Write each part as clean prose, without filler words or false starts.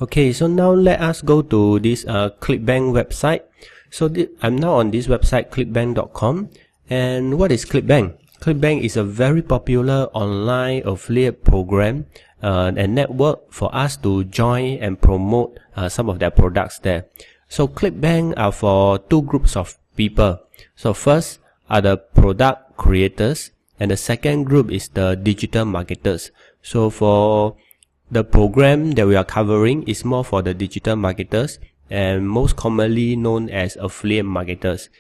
Okay, so now let us go to this ClickBank website. So I'm now on this website, clickbank.com. And what is ClickBank? ClickBank is a very popular online affiliate program and network for us to join and promote some of their products there. So ClickBank are for two groups of people. So first are the product creators, and the second group is the digital marketers. So for the program that we are covering is more for the digital marketers and most commonly known as affiliate marketers.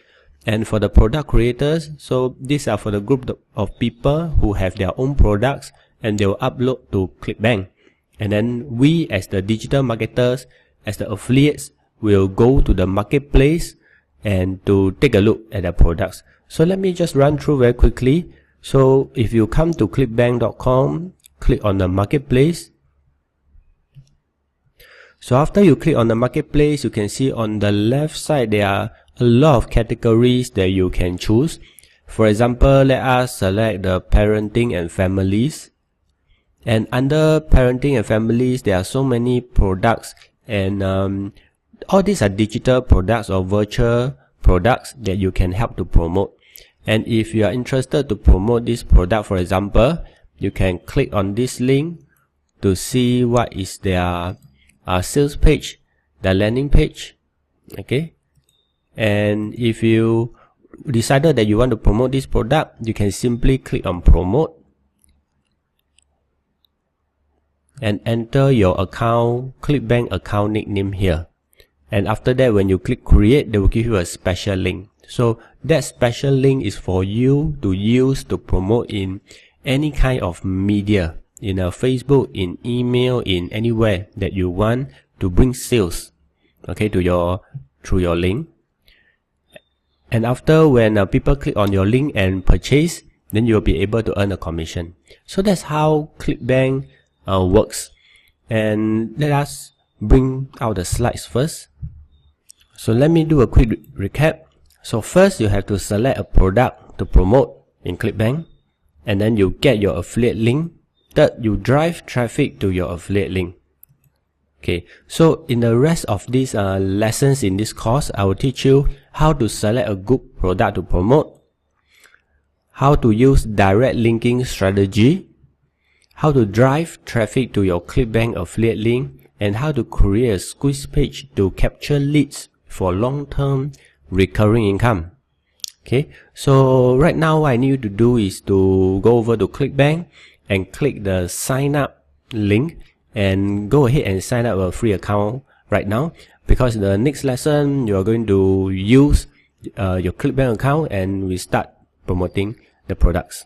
And for the product creators, so these are for the group of people who have their own products and they will upload to ClickBank. And then we as the digital marketers, as the affiliates, will go to the marketplace and to take a look at the products. So let me just run through very quickly. So if you come to clickbank.com, click on the marketplace. So after you click on the marketplace, you can see on the left side there are a lot of categories that you can choose. For example, let us select the parenting and families. And under parenting and families, there are so many products, and all these are digital products or virtual products that you can help to promote. And if you are interested to promote this product, for example, you can click on this link to see what is their sales page, the landing page. Okay, and if you decided that you want to promote this product, you can simply click on promote and enter your account, ClickBank account nickname here. And after that, when you click create, they will give you a special link. So that special link is for you to use to promote in any kind of media, in a Facebook, in email, in anywhere that you want to bring sales, okay, to through your link. And after when people click on your link and purchase, then you'll be able to earn a commission. So that's how ClickBank works. And let us bring out the slides first. So let me do a quick recap. So first you have to select a product to promote in ClickBank, and then you get your affiliate link. Third, you drive traffic to your affiliate link. Okay, so in the rest of these lessons in this course, I will teach you how to select a good product to promote, how to use direct linking strategy, how to drive traffic to your ClickBank affiliate link, and how to create a squeeze page to capture leads for long-term recurring income. Okay, so right now what I need you to do is to go over to ClickBank and click the sign up link and go ahead and sign up a free account right now, because the next lesson you are going to use your ClickBank account and we start promoting the products.